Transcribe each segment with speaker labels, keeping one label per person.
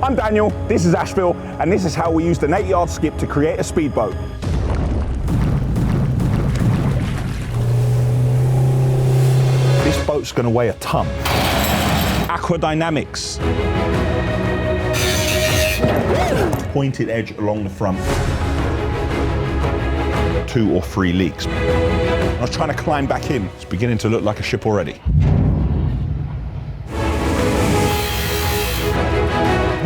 Speaker 1: I'm Daniel, this is Ashville, and this is how we used an 8-yard skip to create a speedboat. This boat's gonna weigh a ton. Aquadynamics. Pointed edge along the front. 2 or 3 leaks. I was trying to climb back in. It's beginning to look like a ship already.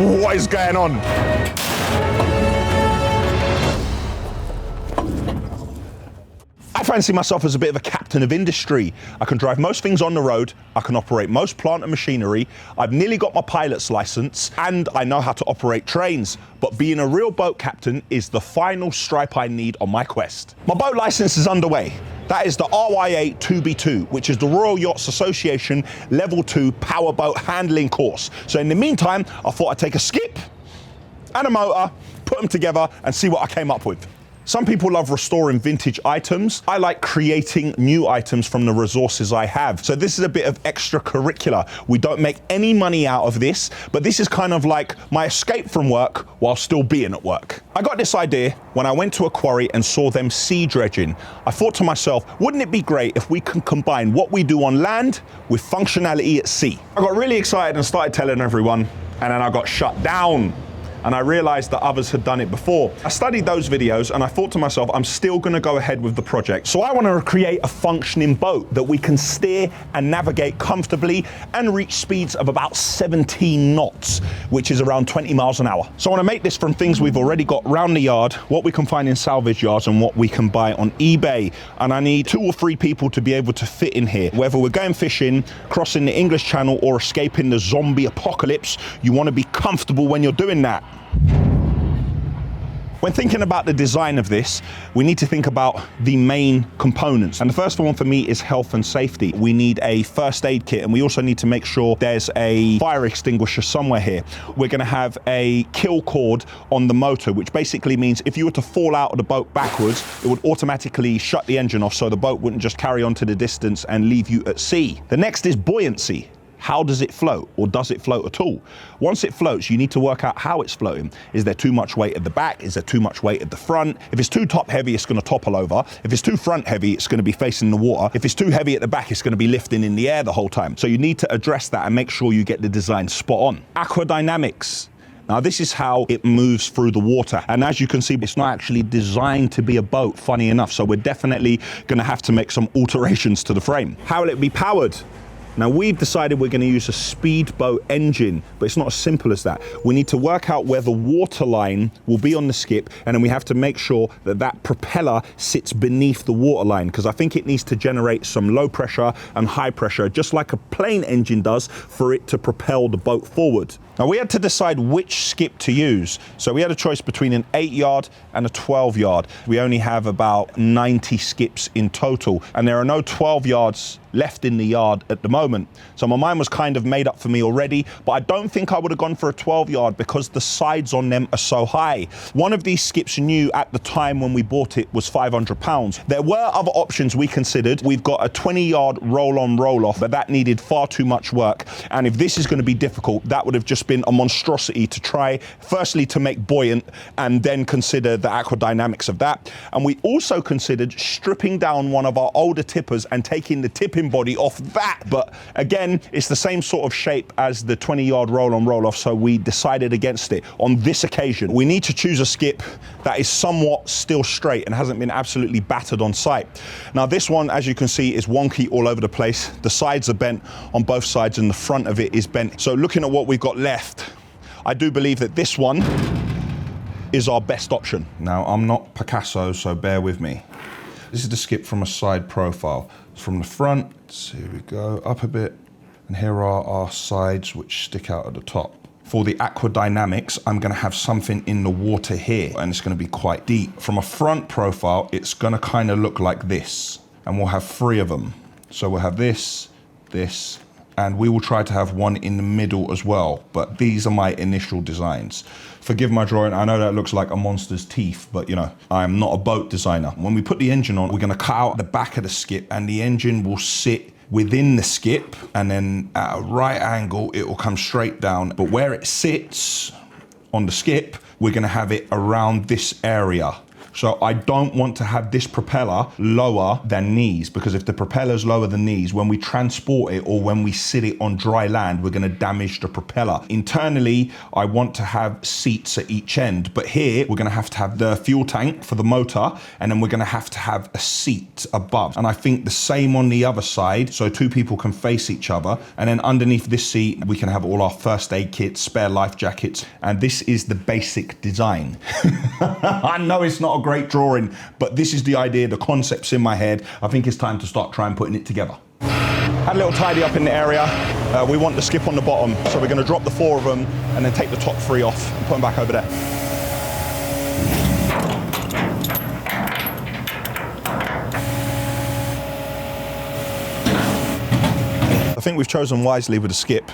Speaker 1: What is going on? I fancy myself as a bit of a captain of industry. I can drive most things on the road, I can operate most plant and machinery, I've nearly got my pilot's license, and I know how to operate trains. But being a real boat captain is the final stripe I need on my quest. My boat license is underway. That is the RYA 2B2, which is the Royal Yachts Association Level 2 Powerboat Handling course. So in the meantime, I thought I'd take a skip and a motor, put them together and see what I came up with. Some people love restoring vintage items. I like creating new items from the resources I have. So this is a bit of extracurricular. We don't make any money out of this, but this is kind of like my escape from work while still being at work. I got this idea when I went to a quarry and saw them sea dredging. I thought to myself, wouldn't it be great if we can combine what we do on land with functionality at sea? I got really excited and started telling everyone, and then I got shut down. And I realized that others had done it before. I studied those videos and I thought to myself, I'm still gonna go ahead with the project. So I wanna create a functioning boat that we can steer and navigate comfortably and reach speeds of about 17 knots, which is around 20 miles an hour. So I wanna make this from things we've already got around the yard, what we can find in salvage yards and what we can buy on eBay. And I need 2 or 3 people to be able to fit in here. Whether we're going fishing, crossing the English Channel or escaping the zombie apocalypse, you wanna be comfortable when you're doing that. When thinking about the design of this, we need to think about the main components. And the first one for me is health and safety. We need a first aid kit, and we also need to make sure there's a fire extinguisher somewhere here. We're gonna have a kill cord on the motor, which basically means if you were to fall out of the boat backwards, it would automatically shut the engine off so the boat wouldn't just carry on to the distance and leave you at sea. The next is buoyancy. How does it float, or does it float at all? Once it floats, you need to work out how it's floating. Is there too much weight at the back? Is there too much weight at the front? If it's too top heavy, it's gonna topple over. If it's too front heavy, it's gonna be facing the water. If it's too heavy at the back, it's gonna be lifting in the air the whole time. So you need to address that and make sure you get the design spot on. Aquadynamics. Now this is how it moves through the water. And as you can see, it's not actually designed to be a boat, funny enough. So we're definitely gonna have to make some alterations to the frame. How will it be powered? Now we've decided we're going to use a speedboat engine, but it's not as simple as that. We need to work out where the water line will be on the skip, and then we have to make sure that that propeller sits beneath the water line, because I think it needs to generate some low pressure and high pressure, just like a plane engine does, for it to propel the boat forward. Now we had to decide which skip to use. So we had a choice between an 8-yard and a 12-yard. We only have about 90 skips in total, and there are no 12 yards left in the yard at the moment. So my mind was kind of made up for me already, but I don't think I would have gone for a 12-yard because the sides on them are so high. One of these skips new at the time when we bought it was £500. There were other options we considered. We've got a 20-yard roll-on, roll-off, but that needed far too much work. And if this is going to be difficult, that would have just been a monstrosity to try, firstly to make buoyant, and then consider the aquadynamics of that. And we also considered stripping down one of our older tippers and taking the tipping body off that. But again, it's the same sort of shape as the 20-yard roll-on, roll-off, so we decided against it on this occasion. We need to choose a skip that is somewhat still straight and hasn't been absolutely battered on site. Now this one, as you can see, is wonky all over the place. The sides are bent on both sides and the front of it is bent. So looking at what we've got left, I do believe that this one is our best option. Now I'm not Picasso, so bear with me. This is the skip from a side profile. From the front, so here we go, up a bit, and here are our sides which stick out at the top. For the aquadynamics, I'm gonna have something in the water here, and it's gonna be quite deep. From a front profile, it's gonna kind of look like this, and we'll have 3 of them. So we'll have this, this, and we will try to have one in the middle as well, but these are my initial designs. Forgive my drawing, I know that looks like a monster's teeth, but you know, I'm not a boat designer. When we put the engine on, we're gonna cut out the back of the skip and the engine will sit within the skip, and then at a right angle, it will come straight down. But where it sits, on the skip, we're gonna have it around this area. So I don't want to have this propeller lower than these, because if the propeller's lower than these, when we transport it or when we sit it on dry land, we're gonna damage the propeller. Internally, I want to have seats at each end, but here we're gonna have the fuel tank for the motor, and then we're gonna have to have a seat above. And I think the same on the other side, so two people can face each other. And then underneath this seat, we can have all our first aid kits, spare life jackets, and this is the basic design. I know it's not a great drawing, but this is the idea, the concept's in my head. I think it's time to start trying putting it together. Had a little tidy up in the area. We want the skip on the bottom, so we're gonna drop the 4 of them and then take the top 3 off and put them back over there. I think we've chosen wisely with the skip.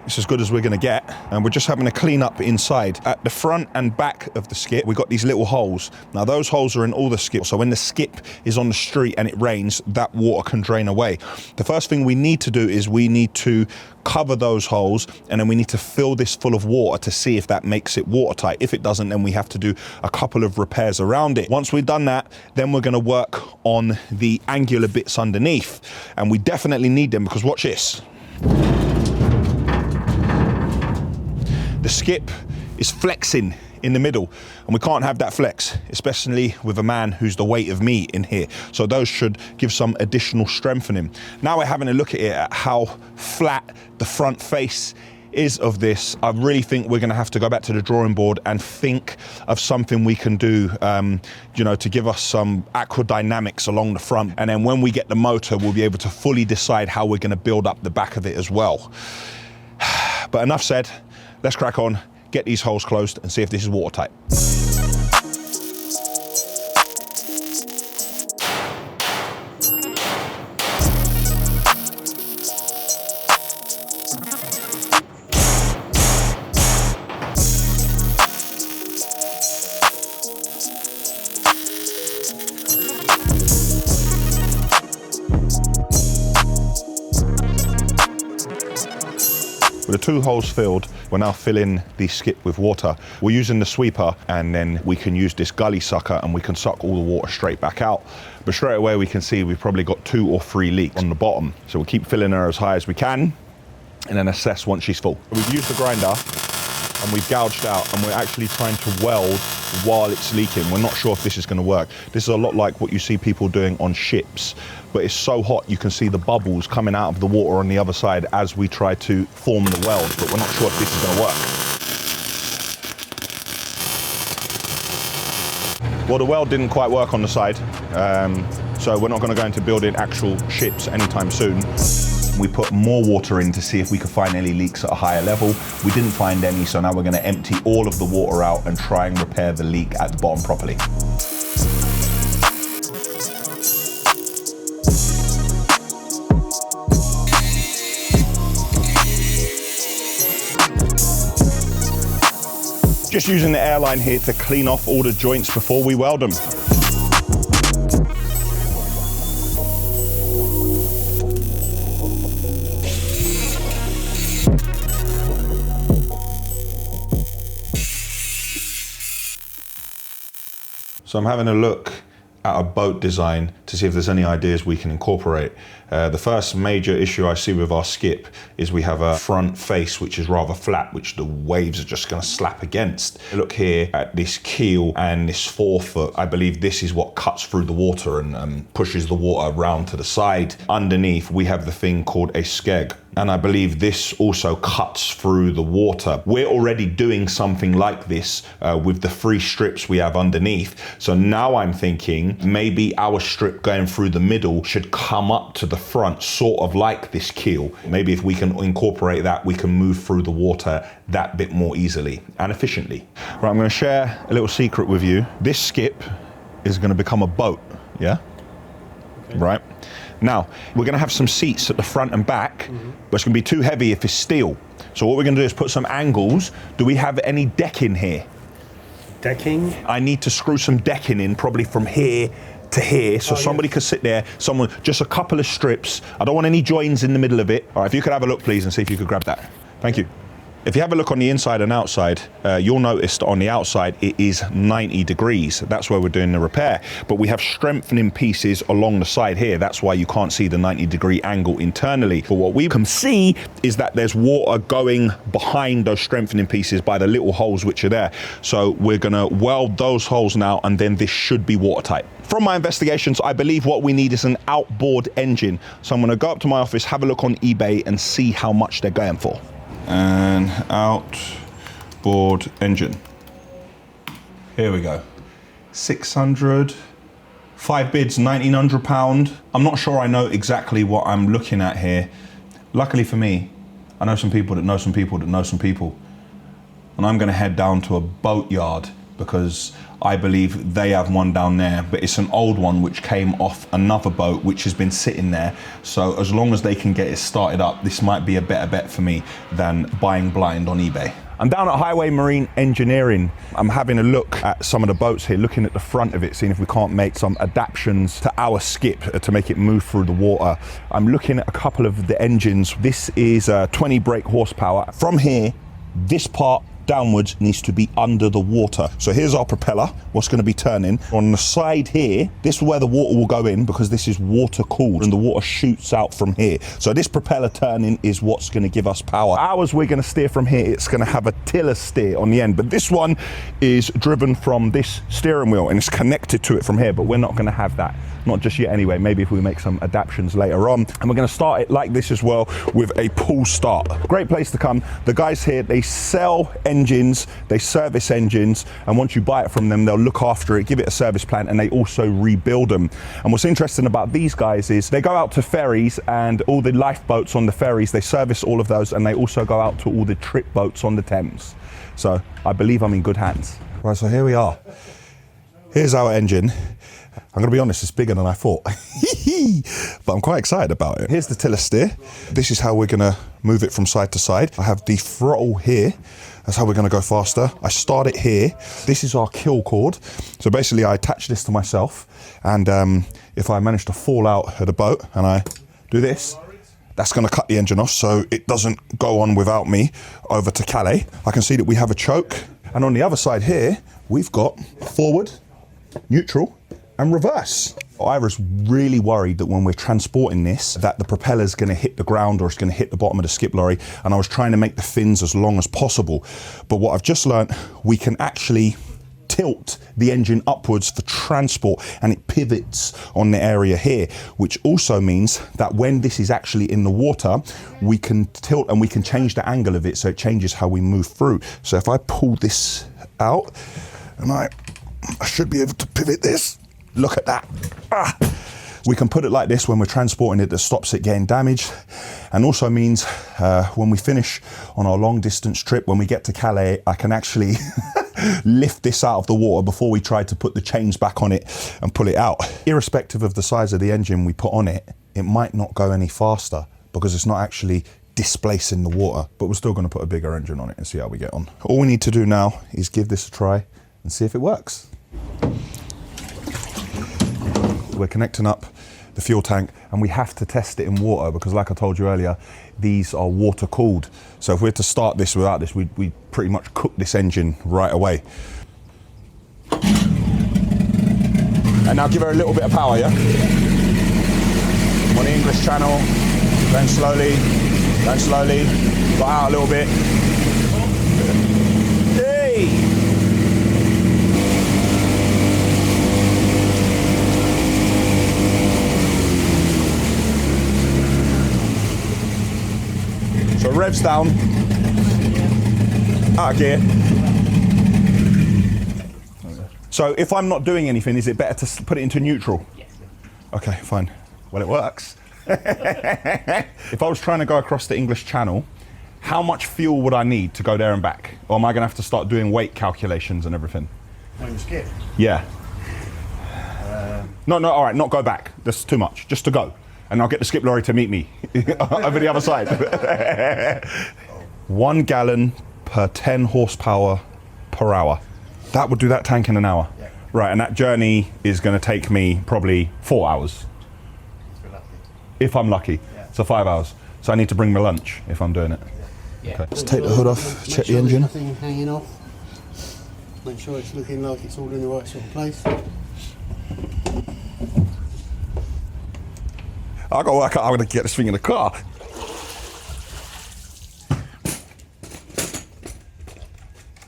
Speaker 1: It's as good as we're gonna get, and we're just having a clean up inside. At the front and back of the skip, we've got these little holes. Now those holes are in all the skips, so when the skip is on the street and it rains, that water can drain away. The first thing we need to do is we need to cover those holes, and then we need to fill this full of water to see if that makes it watertight. If it doesn't, then we have to do a couple of repairs around it. Once we've done that, then we're gonna work on the angular bits underneath, and we definitely need them, because watch this. The skip is flexing in the middle, and we can't have that flex, especially with a man who's the weight of me in here. So those should give some additional strengthening. Now we're having a look at it, at how flat the front face is of this. I really think we're gonna have to go back to the drawing board and think of something we can do, you know, to give us some aquadynamics along the front. And then when we get the motor, we'll be able to fully decide how we're gonna build up the back of it as well. But enough said. Let's crack on, get these holes closed, and see if this is watertight. With the 2 holes filled, we're now filling the skip with water. We're using the sweeper, and then we can use this gully sucker and we can suck all the water straight back out. But straight away we can see we've probably got 2 or 3 leaks on the bottom. So we'll keep filling her as high as we can and then assess once she's full. We've used the grinder and we've gouged out, and we're actually trying to weld while it's leaking. We're not sure if this is gonna work. This is a lot like what you see people doing on ships, but it's so hot you can see the bubbles coming out of the water on the other side as we try to form the weld, but we're not sure if this is gonna work. Well, the weld didn't quite work on the side, so we're not gonna go into building actual ships anytime soon. We put more water in to see if we could find any leaks at a higher level. We didn't find any, so now we're gonna empty all of the water out and try and repair the leak at the bottom properly. Just using the airline here to clean off all the joints before we weld them. So I'm having a look at a boat design to see if there's any ideas we can incorporate. The first major issue I see with our skip is we have a front face which is rather flat, which the waves are just gonna slap against. Look here at this keel and this forefoot. I believe this is what cuts through the water and pushes the water around to the side. Underneath we have the thing called a skeg, and I believe this also cuts through the water. We're already doing something like this with the 3 strips we have underneath. So now I'm thinking maybe our strip going through the middle should come up to the front, sort of like this keel. Maybe if we can incorporate that, we can move through the water that bit more easily and efficiently. Right, I'm gonna share a little secret with you. This skip is gonna become a boat, yeah? Okay. Right? Now, we're gonna have some seats at the front and back, but it's gonna be too heavy if it's steel. So what we're gonna do is put some angles. Do we have any decking here?
Speaker 2: Decking?
Speaker 1: I need to screw some decking in, probably from here to here, so somebody could sit there, just a couple of strips. I don't want any joins in the middle of it. All right, if you could have a look, please, and see if you could grab that. Thank you. If you have a look on the inside and outside, you'll notice that on the outside it is 90 degrees. That's where we're doing the repair. But we have strengthening pieces along the side here. That's why you can't see the 90-degree angle internally. But what we can see is that there's water going behind those strengthening pieces by the little holes which are there. So we're gonna weld those holes now, and then this should be watertight. From my investigations, I believe what we need is an outboard engine. So I'm gonna go up to my office, have a look on eBay and see how much they're going for. An outboard engine. Here we go. 600, 5 bids, £1,900. I'm not sure I know exactly what I'm looking at here. Luckily for me, I know some people that know some people that know some people. And I'm gonna head down to a boat yard because I believe they have one down there, but it's an old one which came off another boat which has been sitting there. So as long as they can get it started up, this might be a better bet for me than buying blind on eBay. I'm down at Highway Marine Engineering. I'm having a look at some of the boats here, looking at the front of it, seeing if we can't make some adaptations to our skip to make it move through the water. I'm looking at a couple of the engines. This is 20 brake horsepower. From here, this part downwards needs to be under the water. So here's our propeller, what's going to be turning. On the side here, this is where the water will go in because this is water cooled and the water shoots out from here. So this propeller turning is what's going to give us power. Ours, we're going to steer from here. It's going to have a tiller steer on the end, but this one is driven from this steering wheel and it's connected to it from here, but we're not going to have that. Not just yet anyway, maybe if we make some adaptations later on. And we're going to start it like this as well with a pull start. Great place to come. The guys here, they sell engines, they service engines, and once you buy it from them, they'll look after it, give it a service plan, and they also rebuild them. And what's interesting about these guys is they go out to ferries and all the lifeboats on the ferries, they service all of those, and they also go out to all the trip boats on the Thames. So I believe I'm in good hands. Right, so here we are. Here's our engine. I'm gonna be honest, it's bigger than I thought, but I'm quite excited about it. Here's the tiller steer. This is how we're gonna move it from side to side. I have the throttle here. That's how we're gonna go faster. I start it here. This is our Keel cord. So basically I attach this to myself, and if I manage to fall out of the boat and I do this, that's gonna cut the engine off so it doesn't go on without me over to Calais. I can see that we have a choke. And on the other side here, we've got forward, neutral, and reverse. I was really worried that when we're transporting this, that the propeller's gonna hit the ground or it's gonna hit the bottom of the skip lorry, and I was trying to make the fins as long as possible. But what I've just learned, we can actually tilt the engine upwards for transport, and it pivots on the area here, which also means that when this is actually in the water, we can tilt and we can change the angle of it so it changes how we move through. So if I pull this out, and I should be able to pivot this. Look at that. We can put it like this when we're transporting it, that stops it getting damaged, and also means when we finish on our long distance trip, when we get to Calais, I can actually lift this out of the water before we try to put the chains back on it and pull it out. Irrespective of the size of the engine we put on it, it might not go any faster because it's not actually displacing the water, but we're still going to put a bigger engine on it and see how we get on. All we need to do now is give this a try and see if it works. We're connecting up the fuel tank, and we have to test it in water because, like I told you earlier, these are water cooled. So if we're to start this without this, we pretty much cook this engine right away. And now give her a little bit of power, yeah? I'm on the English Channel, going slowly, got out a little bit. Hey! So revs down, out of gear. So if I'm not doing anything, is it better to put it into neutral? Yes. Okay, fine. Well, it works. If I was trying to go across the English Channel, how much fuel would I need to go there and back? Or am I gonna have to start doing weight calculations and everything?
Speaker 2: On the skip?
Speaker 1: Yeah. No, all right, not go back. That's too much, just to go. And I'll get the skip lorry to meet me over the other side. 1 gallon per 10 horsepower per hour. That would do that tank in an hour. Yeah. Right, and that journey is going to take me probably 4 hours.
Speaker 2: If you're lucky.
Speaker 1: If I'm lucky. Yeah. So 5 hours. So I need to bring my lunch if I'm doing it.
Speaker 3: Yeah.
Speaker 1: Okay. Let's take the hood off, check the engine.
Speaker 2: Nothing hanging off. Make sure it's looking like it's all in the right sort of place.
Speaker 1: I gotta work out how I'm gonna get this thing in the car.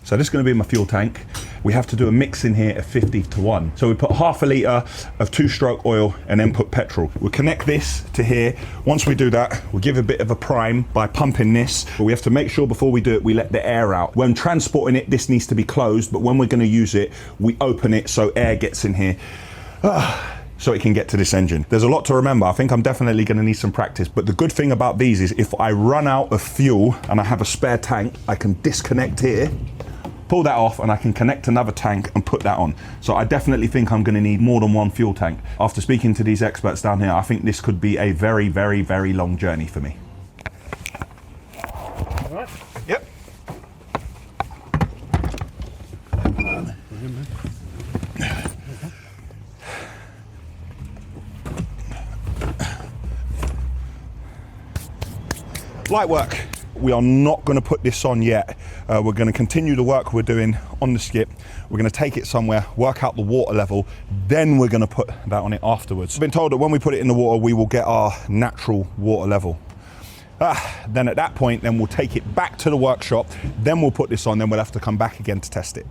Speaker 1: So this is gonna be my fuel tank. We have to do a mix in here of 50:1. So we put half a litre of 2-stroke oil and then put petrol. We'll connect this to here. Once we do that, we'll give a bit of a prime by pumping this. But we have to make sure before we do it, we let the air out. When transporting it, this needs to be closed, but when we're gonna use it, we open it so air gets in here. So it can get to this engine. There's a lot to remember. I think I'm definitely gonna need some practice, but the good thing about these is if I run out of fuel and I have a spare tank, I can disconnect here, pull that off, and I can connect another tank and put that on. So I definitely think I'm gonna need more than one fuel tank. After speaking to these experts down here, I think this could be a very, very, very long journey for me.
Speaker 2: All right.
Speaker 1: Yep. Light work. We are not going to put this on yet. We're going to continue the work we're doing on the skip. We're going to take it somewhere, work out the water level, then we're going to put that on it afterwards. I've been told that when we put it in the water, we will get our natural water level. Then at that point, then we'll take it back to the workshop, then we'll put this on, then we'll have to come back again to test it.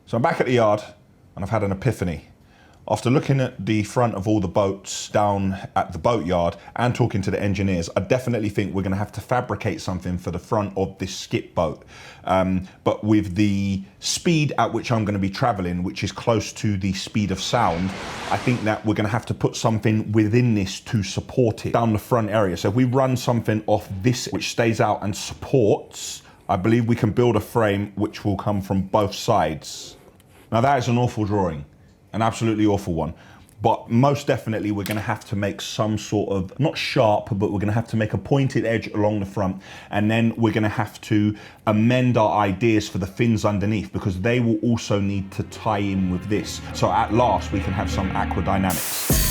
Speaker 1: So I'm back at the yard and I've had an epiphany. After looking at the front of all the boats down at the boatyard and talking to the engineers, I definitely think we're gonna have to fabricate something for the front of this skip boat. But with the speed at which I'm gonna be traveling, which is close to the speed of sound, I think that we're gonna have to put something within this to support it down the front area. So if we run something off this, which stays out and supports, I believe we can build a frame which will come from both sides. Now that is an awful drawing. An absolutely awful one. But most definitely we're gonna have to make some sort of, not sharp, but we're gonna have to make a pointed edge along the front, and then we're gonna have to amend our ideas for the fins underneath because they will also need to tie in with this. So at last we can have some aquadynamics.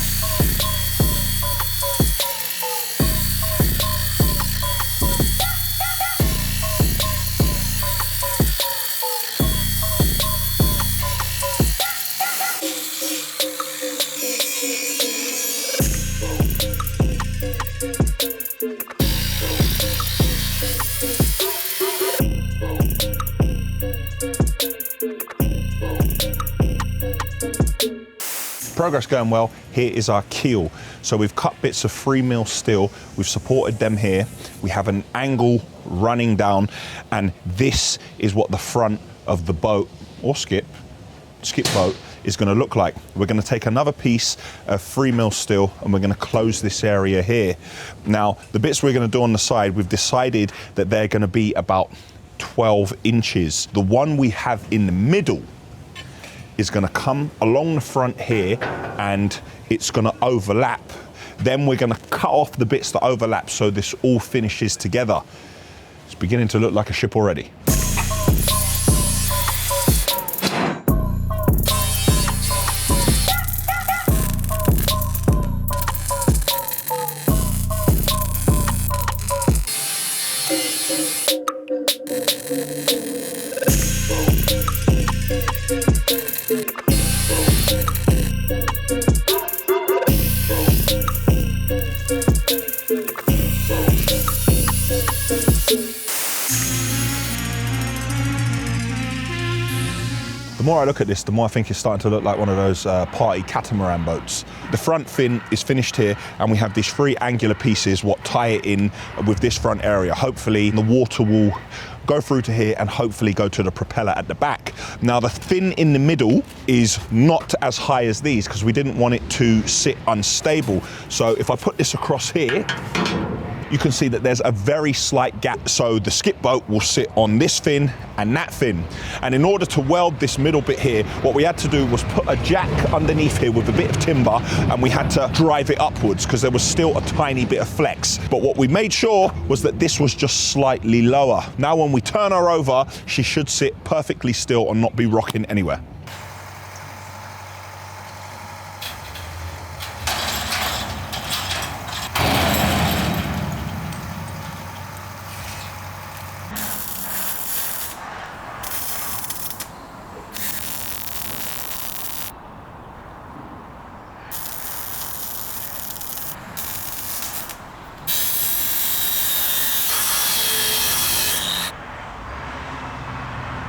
Speaker 1: Progress going well. Here is our keel. So we've cut bits of 3mm steel, we've supported them here, we have an angle running down, and this is what the front of the boat or skip boat is going to look like. We're going to take another piece of 3mm steel and we're going to close this area here. Now the bits we're going to do on the side, we've decided that they're going to be about 12 inches. The one we have in the middle is going to come along the front here and it's going to overlap. Then we're going to cut off the bits that overlap so this all finishes together. It's beginning to look like a ship already. The more I look at this, the more I think it's starting to look like one of those party catamaran boats. The front fin is finished here, and we have these 3 angular pieces what tie it in with this front area. Hopefully the water will go through to here and hopefully go to the propeller at the back. Now the fin in the middle is not as high as these because we didn't want it to sit unstable. So if I put this across here, you can see that there's a very slight gap. So the skip boat will sit on this fin and that fin. And in order to weld this middle bit here, what we had to do was put a jack underneath here with a bit of timber, and we had to drive it upwards because there was still a tiny bit of flex. But what we made sure was that this was just slightly lower. Now when we turn her over, she should sit perfectly still and not be rocking anywhere.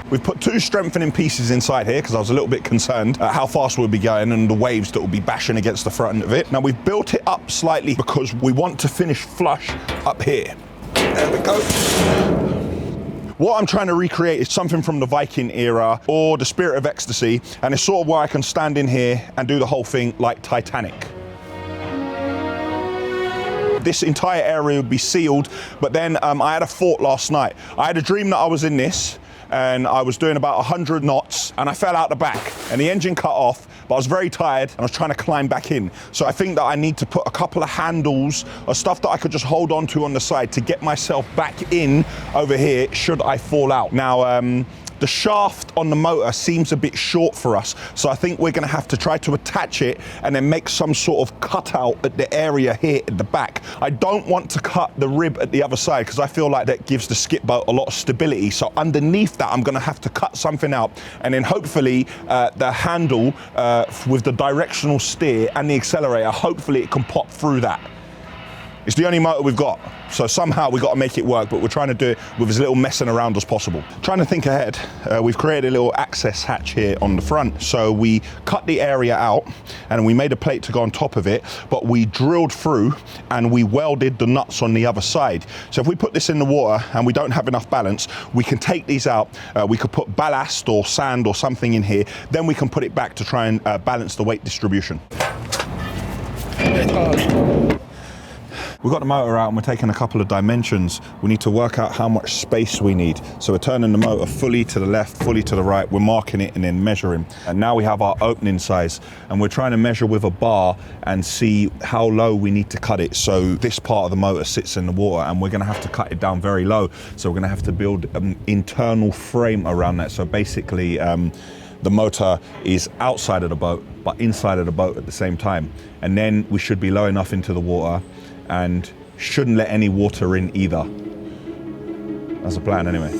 Speaker 1: We've put 2 strengthening pieces inside here because I was a little bit concerned at how fast we'll be going and the waves that will be bashing against the front of it. Now we've built it up slightly because we want to finish flush up here. There we go. What I'm trying to recreate is something from the Viking era or the Spirit of Ecstasy, and it's sort of where I can stand in here and do the whole thing like Titanic. This entire area would be sealed, but then I had a thought last night. I had a dream that I was in this, and I was doing about 100 knots, and I fell out the back, and the engine cut off, but I was very tired, and I was trying to climb back in. So I think that I need to put a couple of handles or stuff that I could just hold on to on the side to get myself back in over here should I fall out. Now, the shaft on the motor seems a bit short for us, so I think we're gonna have to try to attach it and then make some sort of cutout at the area here at the back. I don't want to cut the rib at the other side because I feel like that gives the skip boat a lot of stability. So underneath that, I'm gonna have to cut something out, and then hopefully the handle with the directional steer and the accelerator, hopefully it can pop through that. It's the only motor we've got, so somehow we've got to make it work, but we're trying to do it with as little messing around as possible. Trying to think ahead, we've created a little access hatch here on the front. So we cut the area out and we made a plate to go on top of it, but we drilled through and we welded the nuts on the other side. So if we put this in the water and we don't have enough balance, we can take these out, we could put ballast or sand or something in here, then we can put it back to try and balance the weight distribution. We've got the motor out and we're taking a couple of dimensions. We need to work out how much space we need. So we're turning the motor fully to the left, fully to the right. We're marking it and then measuring. And now we have our opening size and we're trying to measure with a bar and see how low we need to cut it. So this part of the motor sits in the water and we're gonna have to cut it down very low. So we're gonna have to build an internal frame around that. So basically, the motor is outside of the boat, but inside of the boat at the same time. And then we should be low enough into the water and shouldn't let any water in either. That's the plan anyway.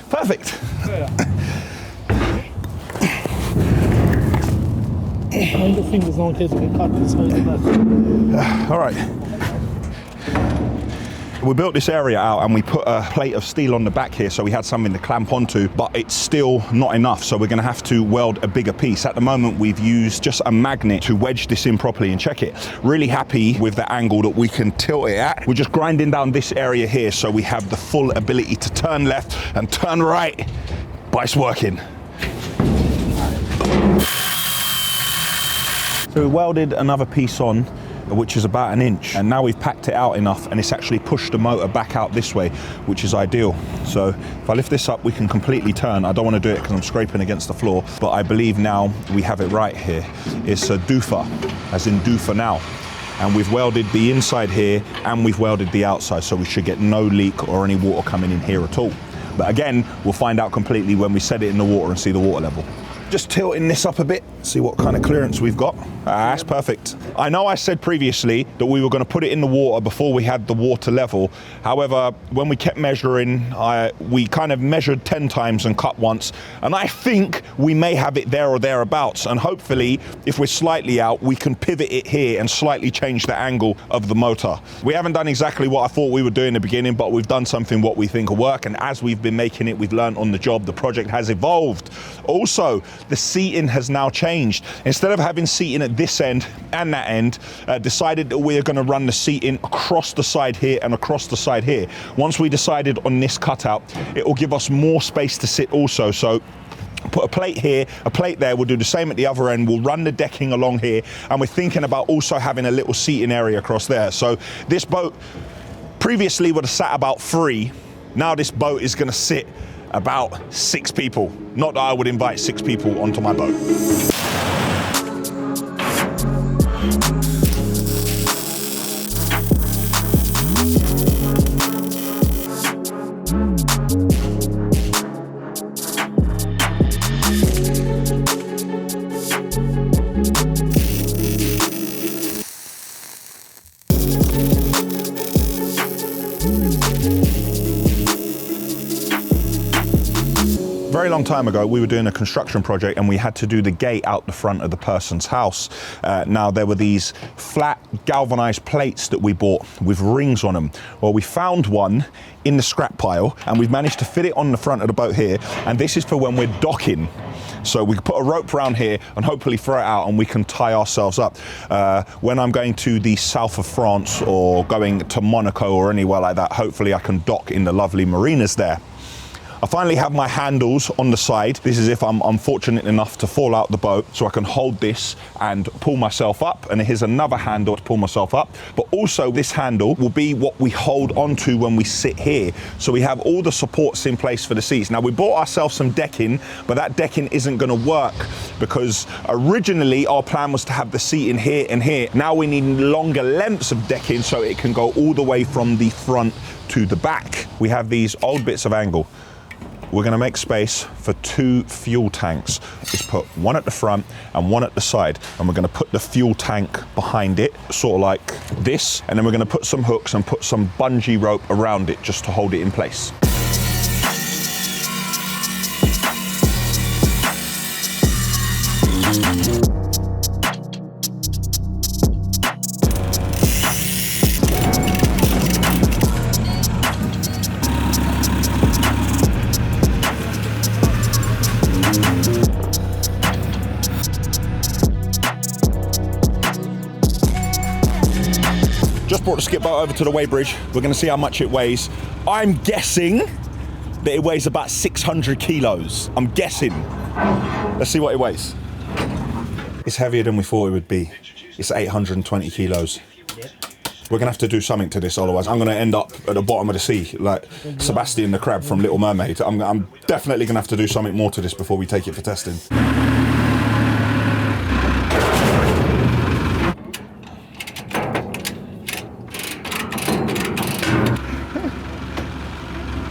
Speaker 1: Perfect.
Speaker 2: Hold the fingers on here to get cut this way back.
Speaker 1: All right. We built this area out and we put a plate of steel on the back here so we had something to clamp onto, but it's still not enough, so we're going to have to weld a bigger piece. At the moment we've used just a magnet to wedge this in properly and check it. Really happy with the angle that we can tilt it at. We're just grinding down this area here so we have the full ability to turn left and turn right, but it's working. So we welded another piece on, which is about 1 inch, and now we've packed it out enough and it's actually pushed the motor back out this way, which is ideal. So if I lift this up, we can completely turn. I don't want to do it because I'm scraping against the floor, but I believe now we have it right here. It's a doofer, as in do for now. And we've welded the inside here and we've welded the outside, so we should get no leak or any water coming in here at all. But again, we'll find out completely when we set it in the water and see the water level. Just tilting this up a bit, see what kind of clearance we've got. That's perfect. I know I said previously that we were going to put it in the water before we had the water level. However, when we kept measuring, we kind of measured 10 times and cut once. And I think we may have it there or thereabouts. And hopefully, if we're slightly out, we can pivot it here and slightly change the angle of the motor. We haven't done exactly what I thought we would do in the beginning, but we've done something what we think will work. And as we've been making it, we've learned on the job, the project has evolved. Also, the seating has now changed. Instead of having seating at this end and that end, decided that we're going to run the seating across the side here and across the side here. Once we decided on this cutout, it will give us more space to sit also. So put a plate here, a plate there, we'll do the same at the other end, we'll run the decking along here, and we're thinking about also having a little seating area across there. So this boat previously would have sat about 3. Now this boat is going to sit about 6 people. Not that I would invite 6 people onto my boat. very long time ago, we were doing a construction project and we had to do the gate out the front of the person's house. Now, there were these flat galvanized plates that we bought with rings on them. Well, we found one in the scrap pile and we've managed to fit it on the front of the boat here. And this is for when we're docking. So we put a rope around here and hopefully throw it out and we can tie ourselves up. When I'm going to the south of France or going to Monaco or anywhere like that, hopefully I can dock in the lovely marinas there. I finally have my handles on the side. This is if I'm unfortunate enough to fall out the boat, so I can hold this and pull myself up. And here's another handle to pull myself up. But also this handle will be what we hold onto when we sit here. So we have all the supports in place for the seats. Now we bought ourselves some decking, but that decking isn't gonna work because originally our plan was to have the seat in here and here. Now we need longer lengths of decking so it can go all the way from the front to the back. We have these old bits of angle. We're gonna make space for 2 fuel tanks. Let's put one at the front and one at the side. And we're gonna put the fuel tank behind it, sort of like this. And then we're gonna put some hooks and put some bungee rope around it just to hold it in place. Just brought the skip boat over to the weighbridge. We're gonna see how much it weighs. I'm guessing that it weighs about 600 kilos. I'm guessing. Let's see what it weighs. It's heavier than we thought it would be. It's 820 kilos. We're gonna have to do something to this, otherwise I'm gonna end up at the bottom of the sea, like Sebastian the Crab from Little Mermaid. I'm definitely gonna have to do something more to this before we take it for testing.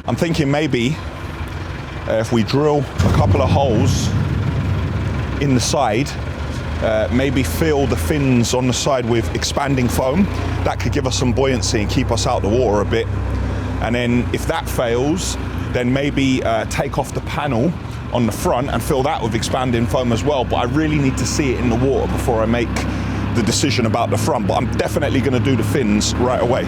Speaker 1: I'm thinking maybe if we drill a couple of holes in the side, maybe fill the fins on the side with expanding foam, that could give us some buoyancy and keep us out the water a bit. And then if that fails, then maybe take off the panel on the front and fill that with expanding foam as well. But I really need to see it in the water before I make the decision about the front. But I'm definitely gonna do the fins right away.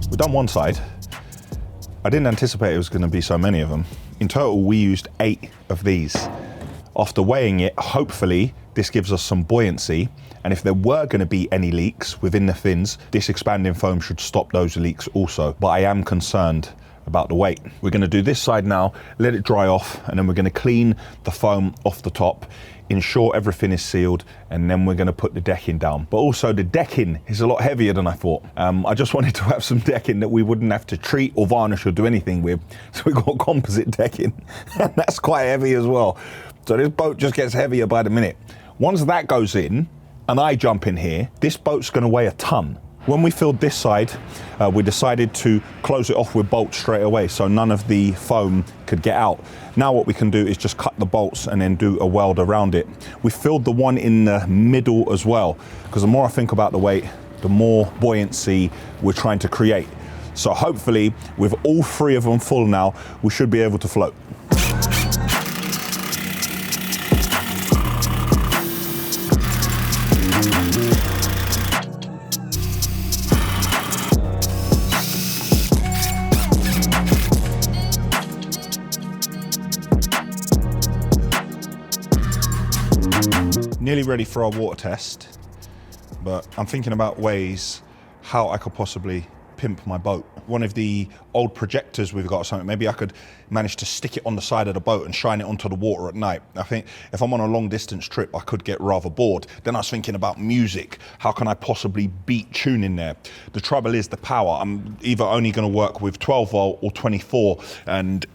Speaker 1: We've done one side. I didn't anticipate it was going to be so many of them. In total, we used 8 of these. After weighing it, hopefully this gives us some buoyancy. And if there were going to be any leaks within the fins, this expanding foam should stop those leaks also. But I am concerned about the weight. We're going to do this side now, let it dry off, and then we're going to clean the foam off the top, ensure everything is sealed, and then we're going to put the decking down. But also the decking is a lot heavier than I thought. I just wanted to have some decking that we wouldn't have to treat or varnish or do anything with. So we've got composite decking, and that's quite heavy as well. So this boat just gets heavier by the minute. Once that goes in, and I jump in here, this boat's going to weigh a ton. When we filled this side, we decided to close it off with bolts straight away so none of the foam could get out. Now what we can do is just cut the bolts and then do a weld around it. We filled the one in the middle as well, because the more I think about the weight, the more buoyancy we're trying to create. So hopefully, with all 3 of them full now, we should be able to float. Nearly ready for our water test, but I'm thinking about ways how I could possibly pimp my boat. One of the old projectors we've got or something, maybe I could manage to stick it on the side of the boat and shine it onto the water at night. I think if I'm on a long distance trip, I could get rather bored. Then I was thinking about music. How can I possibly beat tune in there? The trouble is the power. I'm either only gonna work with 12 volt or 24, and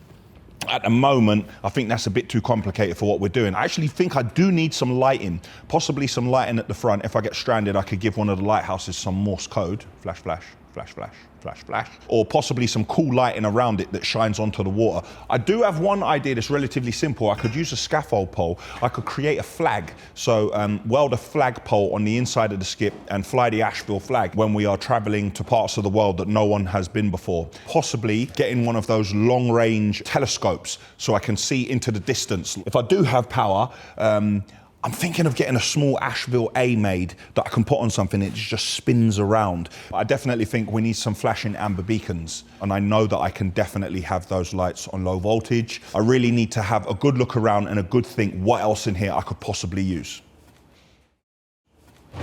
Speaker 1: At the moment, I think that's a bit too complicated for what we're doing. I actually think I do need some lighting, possibly some lighting at the front. If I get stranded, I could give one of the lighthouses some Morse code, flash, flash, flash, flash, flash, flash, or possibly some cool lighting around it that shines onto the water. I do have one idea that's relatively simple. I could use a scaffold pole. I could create a flag. So weld a flag pole on the inside of the skip and fly the Ashville flag when we are traveling to parts of the world that no one has been before. Possibly getting one of those long range telescopes so I can see into the distance. If I do have power, I'm thinking of getting a small Ashville A made that I can put on something that just spins around. I definitely think we need some flashing amber beacons, and I know that I can definitely have those lights on low voltage. I really need to have a good look around and a good think what else in here I could possibly use.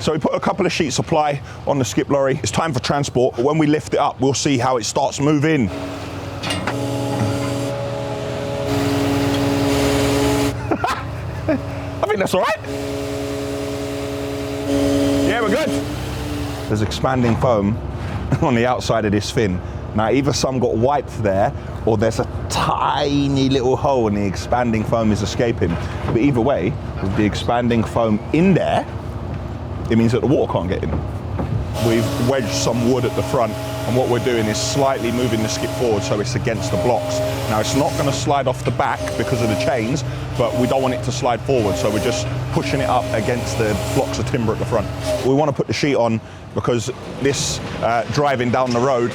Speaker 1: So we put a couple of sheets of ply on the skip lorry. It's time for transport. When we lift it up, we'll see how it starts moving. I think that's all right. Yeah, we're good. There's expanding foam on the outside of this fin. Now, either some got wiped there, or there's a tiny little hole and the expanding foam is escaping. But either way, with the expanding foam in there, it means that the water can't get in. We've wedged some wood at the front, and what we're doing is slightly moving the skip forward so it's against the blocks. Now, it's not going to slide off the back because of the chains, but we don't want it to slide forward, so we're just pushing it up against the blocks of timber at the front. We want to put the sheet on because this driving down the road.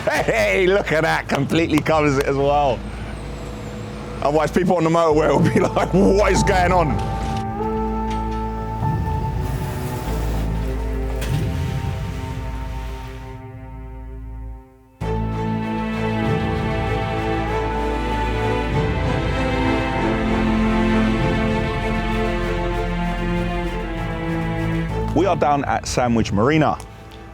Speaker 1: Hey, look at that, completely covers it as well. Otherwise, people on the motorway will be like, what is going on? We are down at Sandwich Marina.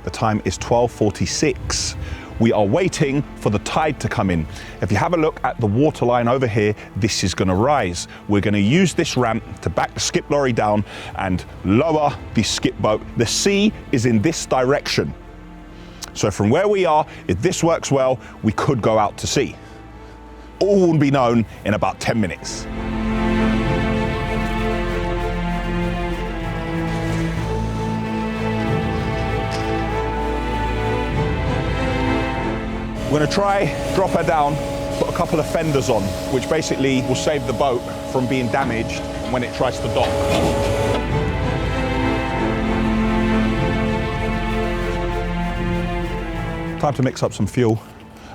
Speaker 1: The time is 12:46. We are waiting for the tide to come in. If you have a look at the waterline over here, this is gonna rise. We're gonna use this ramp to back the skip lorry down and lower the skip boat. The sea is in this direction. So from where we are, if this works well, we could go out to sea. All will be known in about 10 minutes. We're gonna try, drop her down, put a couple of fenders on, which basically will save the boat from being damaged when it tries to dock. Time to mix up some fuel.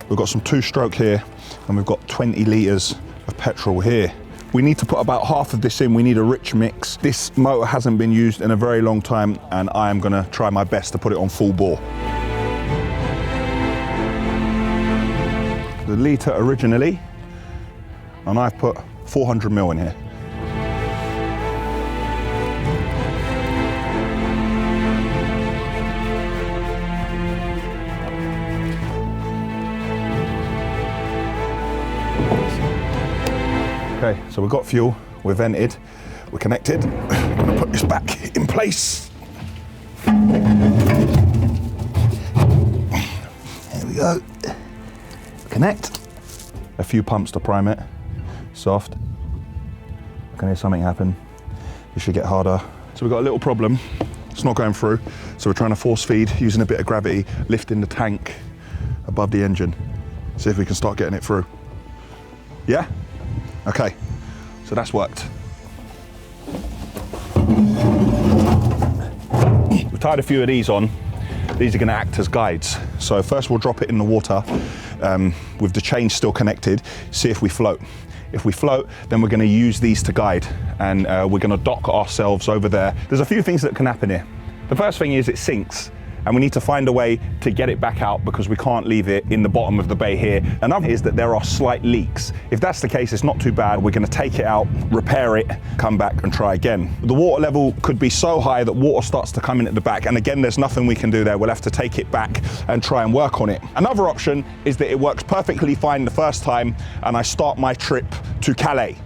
Speaker 1: We've got some 2-stroke here, and we've got 20 litres of petrol here. We need to put about half of this in. We need a rich mix. This motor hasn't been used in a very long time, and I am gonna try my best to put it on full bore. The litre originally, and I've put 400 ml in here. Okay, so we've got fuel, we're vented, we're connected. I'm gonna put this back in place. There we go. Connect. A few pumps to prime it. Soft. Can hear something happen. It should get harder. So we've got a little problem. It's not going through. So we're trying to force feed using a bit of gravity, lifting the tank above the engine. See if we can start getting it through. Yeah? Okay. So that's worked. We've tied a few of these on. These are going to act as guides. So first we'll drop it in the water with the chain still connected, see if we float. If we float, then we're going to use these to guide, and we're going to dock ourselves over there. There's a few things that can happen here. The first thing is it sinks, and we need to find a way to get it back out because we can't leave it in the bottom of the bay here. Another is that there are slight leaks. If that's the case, it's not too bad. We're going to take it out, repair it, come back and try again. The water level could be so high that water starts to come in at the back, and again, there's nothing we can do there. We'll have to take it back and try and work on it. Another option is that it works perfectly fine the first time and I start my trip to Calais.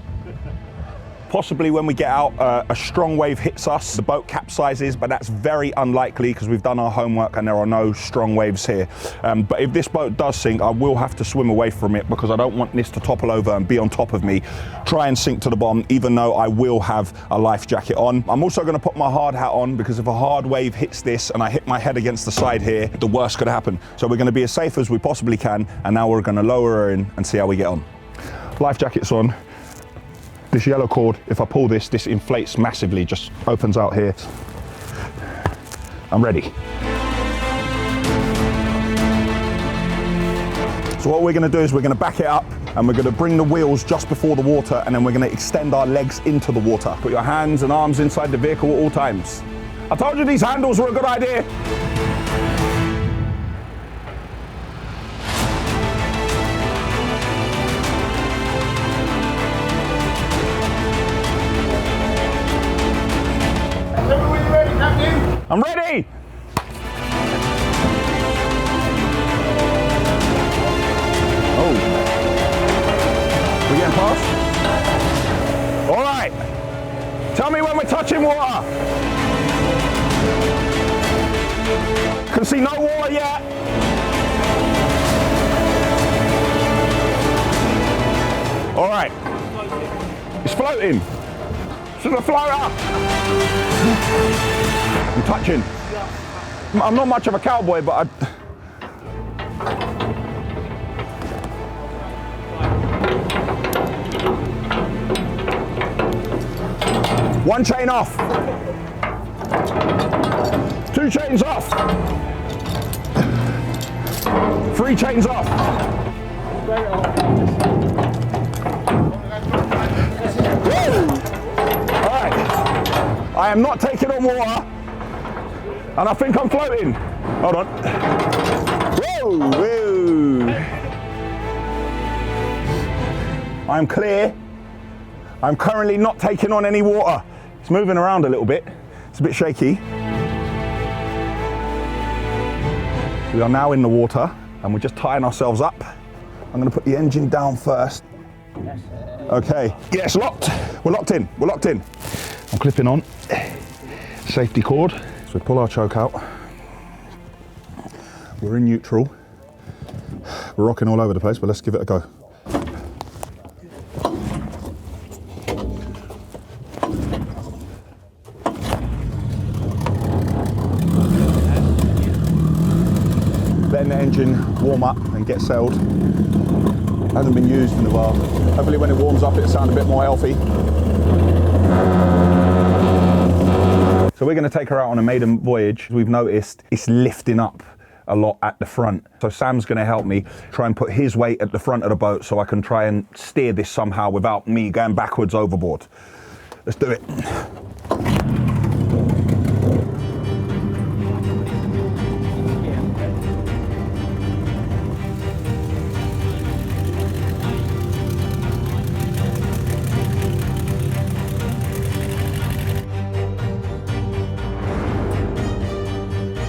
Speaker 1: Possibly when we get out, a strong wave hits us, the boat capsizes, but that's very unlikely because we've done our homework and there are no strong waves here. But if this boat does sink, I will have to swim away from it because I don't want this to topple over and be on top of me, try and sink to the bottom, even though I will have a life jacket on. I'm also going to put my hard hat on because if a hard wave hits this and I hit my head against the side here, the worst could happen. So we're going to be as safe as we possibly can, and now we're going to lower her in and see how we get on. Life jacket's on. This yellow cord, if I pull this, this inflates massively, just opens out here. I'm ready. So what we're going to do is we're going to back it up and we're going to bring the wheels just before the water, and then we're going to extend our legs into the water. Put your hands and arms inside the vehicle at all times. I told you these handles were a good idea. I'm ready! Oh. We getting past? All right. Tell me when we're touching water. Can see no water yet. All right. It's floating. Should I float up? I'm touching. I'm not much of a cowboy, but one chain off. 2 chains off. 3 chains off. Woo! All right. I am not taking on water. And I think I'm floating. Hold on. Whoa, whoa. I'm clear. I'm currently not taking on any water. It's moving around a little bit. It's a bit shaky. We are now in the water and we're just tying ourselves up. I'm going to put the engine down first. Okay. Yes, locked. We're locked in. We're locked in. I'm clipping on. Safety cord. So we pull our choke out. We're in neutral. We're rocking all over the place, but let's give it a go. Letting the engine warm up and get sailed. Hasn't been used in a while. Hopefully when it warms up it'll sound a bit more healthy. So we're going to take her out on a maiden voyage. We've noticed it's lifting up a lot at the front. So Sam's going to help me try and put his weight at the front of the boat so I can try and steer this somehow without me going backwards overboard. Let's do it.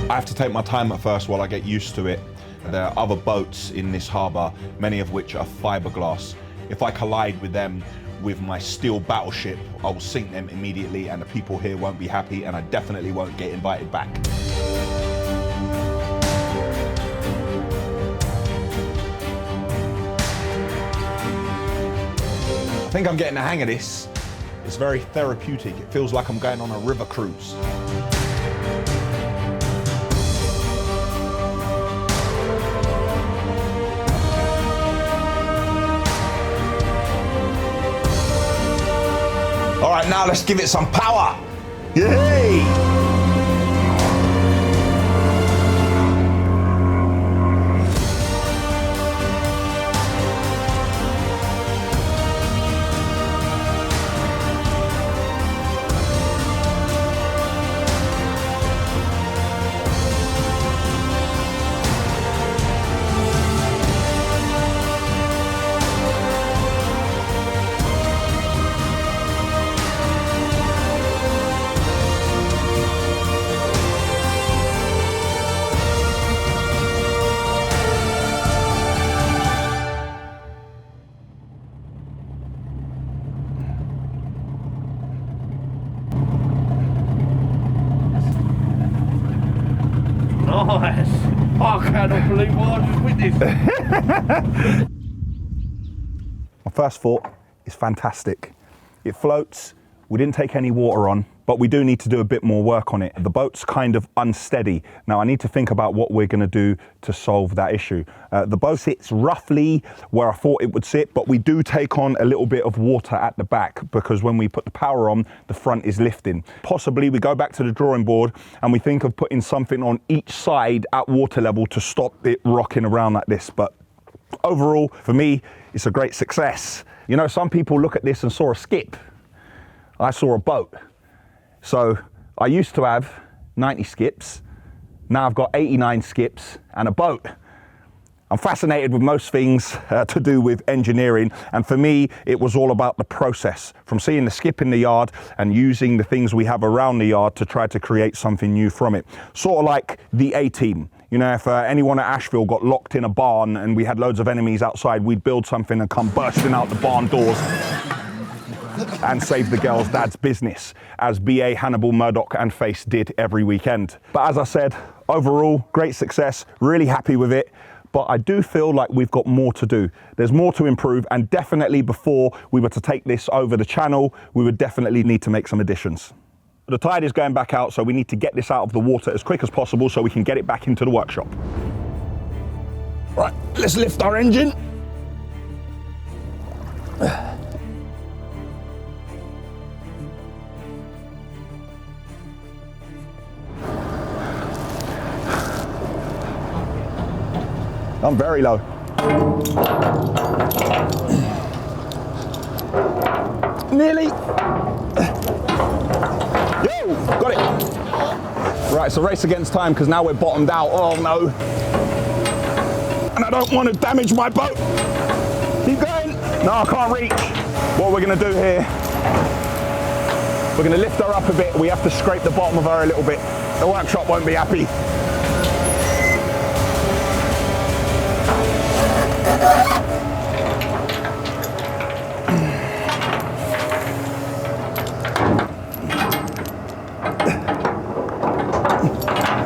Speaker 1: I have to take my time at first while I get used to it. There are other boats in this harbour, many of which are fiberglass. If I collide with them with my steel battleship, I will sink them immediately and the people here won't be happy and I definitely won't get invited back. I think I'm getting the hang of this. It's very therapeutic. It feels like I'm going on a river cruise. All right, now let's give it some power. Yay!
Speaker 3: I cannot believe what I just witnessed.
Speaker 1: My first thought is fantastic. It floats. We didn't take any water on, but we do need to do a bit more work on it. The boat's kind of unsteady. Now I need to think about what we're gonna do to solve that issue. The boat sits roughly where I thought it would sit, but we do take on a little bit of water at the back because when we put the power on, the front is lifting. Possibly we go back to the drawing board and we think of putting something on each side at water level to stop it rocking around like this. But overall, for me, it's a great success. You know, some people look at this and saw a skip. I saw a boat. So I used to have 90 skips. Now I've got 89 skips and a boat. I'm fascinated with most things to do with engineering. And for me, it was all about the process, from seeing the skip in the yard and using the things we have around the yard to try to create something new from it. Sort of like the A-team. You know, if anyone at Ashville got locked in a barn and we had loads of enemies outside, we'd build something and come bursting out the barn doors and save the girls' dad's business, as BA, Hannibal, Murdoch and Face did every weekend. But as I said, overall, great success, really happy with it. But I do feel like we've got more to do. There's more to improve, and definitely before we were to take this over the channel, we would definitely need to make some additions. The tide is going back out, so we need to get this out of the water as quick as possible so we can get it back into the workshop. Right, let's lift our engine. I'm very low. Nearly. Yo, got it. Right, it's a race against time because now we're bottomed out. Oh no. And I don't want to damage my boat. Keep going. No, I can't reach. What we're gonna do here, we're gonna lift her up a bit. We have to scrape the bottom of her a little bit. The workshop won't be happy.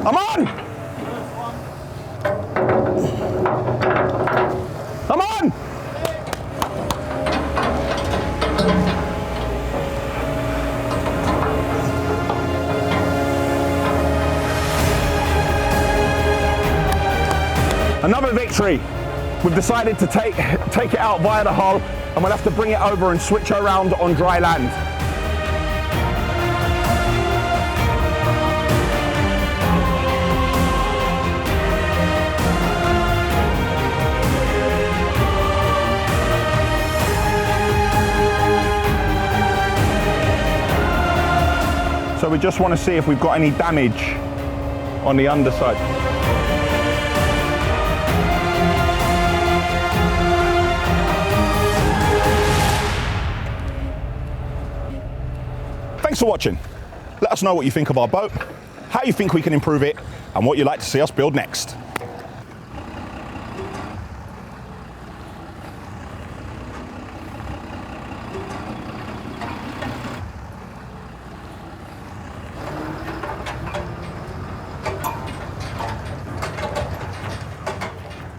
Speaker 1: I'm on! I'm on! Another victory. We've decided to take it out via the hull, and we'll have to bring it over and switch her around on dry land. So we just want to see if we've got any damage on the underside. Thanks for watching. Let us know what you think of our boat, how you think we can improve it, and what you'd like to see us build next.